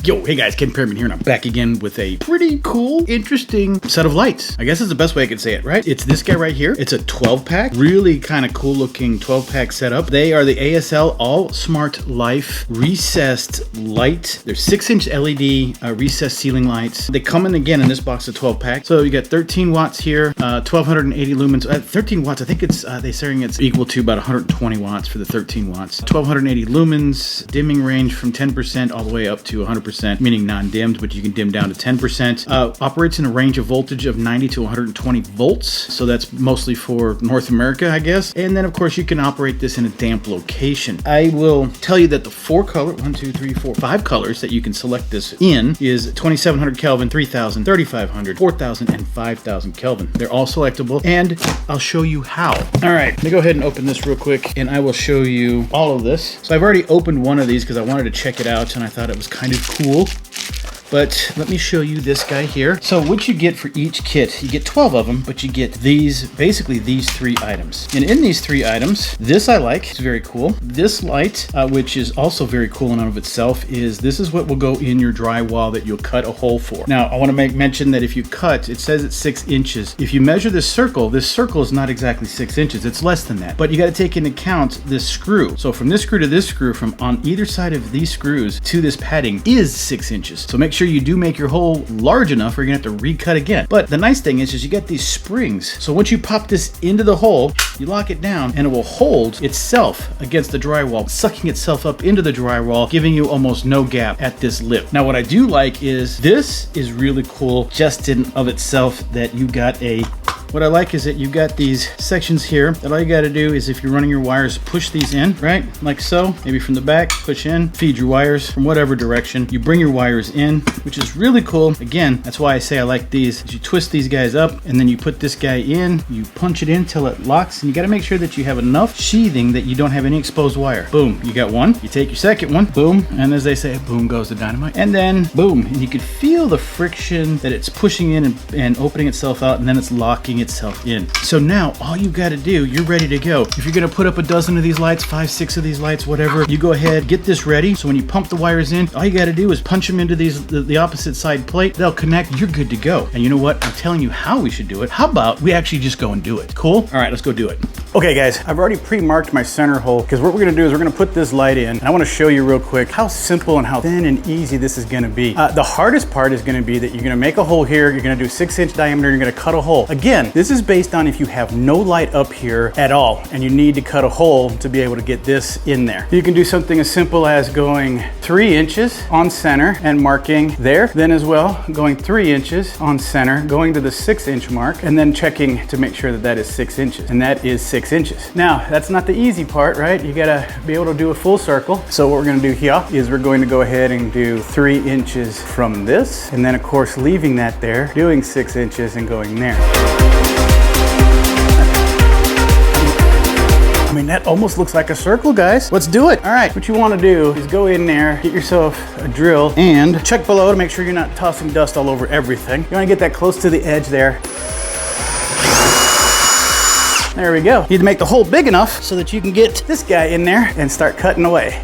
Yo, hey guys, Ken Perryman here, and I'm back again with a pretty cool, interesting set of lights. I guess is the best way I could say it, right? It's this guy right here. It's a 12-pack, really kind of cool looking 12-pack setup. They are the ASL Allsmartlife recessed light. They're 6-inch LED recessed ceiling lights. They come in again in this box of 12-pack. So you got 13 watts here, 1280 lumens. 13 watts, I think it's they're saying it's equal to about 120 watts for the 13 watts. 1280 lumens, dimming range from 10% all the way up to 100%. Meaning non-dimmed, but you can dim down to 10%. Operates in a range of voltage of 90 to 120 volts. So that's mostly for North America, I guess. And then of course you can operate this in a damp location. I will tell you that the 5 colors that you can select this in is 2700 Kelvin, 3000, 3500, 4000, and 5000 Kelvin. They're all selectable, and I'll show you how. All right, let me go ahead and open this real quick, and I will show you all of this. So I've already opened one of these because I wanted to check it out, and I thought it was kind of cool. But let me show you this guy here. So what you get for each kit, you get 12 of them, but you get basically these 3 items. And in these 3 items, this I like, it's very cool. This light, which is also very cool in and of itself, this is what will go in your drywall that you'll cut a hole for. Now, I wanna make mention that if you cut, it says it's 6 inches. If you measure this circle is not exactly 6 inches, it's less than that. But you gotta take into account this screw. So from this screw to this screw, from on either side of these screws to this padding is 6 inches. So make sure you do make your hole large enough or you're gonna have to recut again. But the nice thing is you get these springs. So once you pop this into the hole, you lock it down and it will hold itself against the drywall, sucking itself up into the drywall, giving you almost no gap at this lip. Now what I do like is this is really cool just in of itself, that you got what I like is that you've got these sections here that all you got to do is, if you're running your wires, push these in, right? Like so, maybe from the back, push in, feed your wires from whatever direction. You bring your wires in, which is really cool. Again, that's why I say I like these. You twist these guys up and then you put this guy in, you punch it in till it locks, and you got to make sure that you have enough sheathing that you don't have any exposed wire. Boom, you got one. You take your second one, boom, and as they say, boom goes the dynamite. And then boom, and you can feel the friction that it's pushing in and opening itself out, and then it's locking itself in. So now all you got to do, you're ready to go. If you're going to put up a dozen of these lights, 5, 6 of these lights, whatever, you go ahead, get this ready. So when you pump the wires in, all you got to do is punch them into the opposite side plate. They'll connect. You're good to go. And you know what? I'm telling you how we should do it. How about we actually just go and do it? Cool? All right, let's go do it. Okay guys, I've already pre-marked my center hole, because what we're going to do is we're going to put this light in, and I want to show you real quick how simple and how thin and easy this is going to be. The hardest part is going to be that you're going to make a hole here, you're going to do 6-inch diameter, you're going to cut a hole. Again, this is based on if you have no light up here at all and you need to cut a hole to be able to get this in there. You can do something as simple as going 3 inches on center and marking there, then as well going 3 inches on center, going to the 6-inch mark, and then checking to make sure that that is 6 inches, and that is 6 inches. Now that's not the easy part, right? You gotta be able to do a full circle. So what we're gonna do here is we're going to go ahead and do 3 inches from this, and then of course leaving that there, doing 6 inches and going there. I mean, that almost looks like a circle, guys. Let's do it. All right, what you want to do is go in there, get yourself a drill, and check below to make sure you're not tossing dust all over everything. You want to get that close to the edge there. There we go. You need to make the hole big enough so that you can get this guy in there and start cutting away.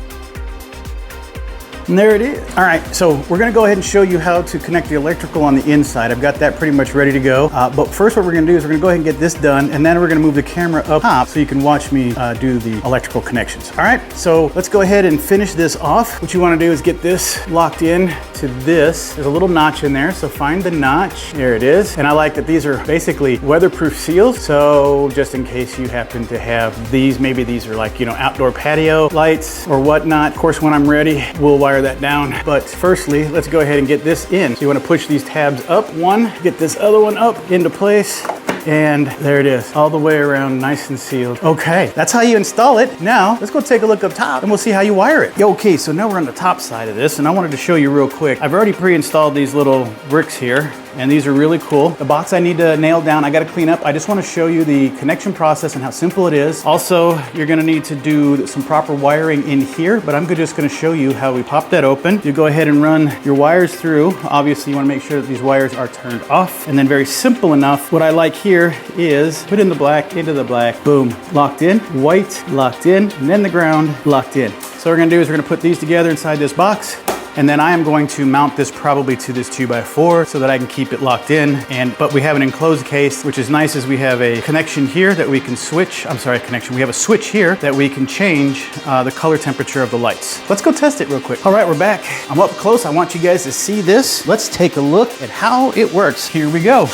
And there it is. All right, so we're gonna go ahead and show you how to connect the electrical on the inside. I've got that pretty much ready to go. But first what we're gonna do is we're gonna go ahead and get this done, and then we're gonna move the camera up top so you can watch me do the electrical connections. All right, so let's go ahead and finish this off. What you wanna do is get this locked in to this. There's a little notch in there, so find the notch. There it is. And I like that these are basically weatherproof seals. So just in case you happen to have these, maybe these are like, you know, outdoor patio lights or whatnot. Of course, when I'm ready, we'll wire that down. But firstly, let's go ahead and get this in. So you want to push these tabs up one, get this other one up into place, and there it is, all the way around, nice and sealed. Okay, that's how you install it. Now, let's go take a look up top and we'll see how you wire it. Okay, so now we're on the top side of this, and I wanted to show you real quick. I've already pre-installed these little bricks here, and these are really cool. The box I need to nail down, I gotta clean up. I just wanna show you the connection process and how simple it is. Also, you're gonna need to do some proper wiring in here, but I'm just gonna show you how we pop that open. You go ahead and run your wires through. Obviously, you wanna make sure that these wires are turned off. And then very simple enough, what I like here is put in the black, into the black, boom, locked in, white, locked in, and then the ground, locked in. So what we're gonna do is we're gonna put these together inside this box, And then I am going to mount this probably to this 2x4 so that I can keep it locked in. But we have an enclosed case, which is nice, as we have a connection here that we can switch. I'm sorry, connection. We have a switch here that we can change the color temperature of the lights. Let's go test it real quick. All right, we're back. I'm up close. I want you guys to see this. Let's take a look at how it works. Here we go.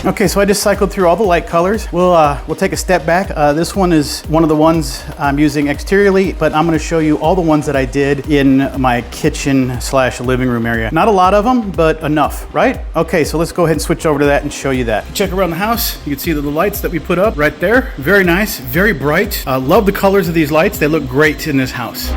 Okay, so I just cycled through all the light colors. We'll take a step back. This one is one of the ones I'm using exteriorly, but I'm gonna show you all the ones that I did in my kitchen / living room area. Not a lot of them, but enough, right? Okay, so let's go ahead and switch over to that and show you that. Check around the house. You can see the lights that we put up right there. Very nice, very bright. Love the colors of these lights. They look great in this house.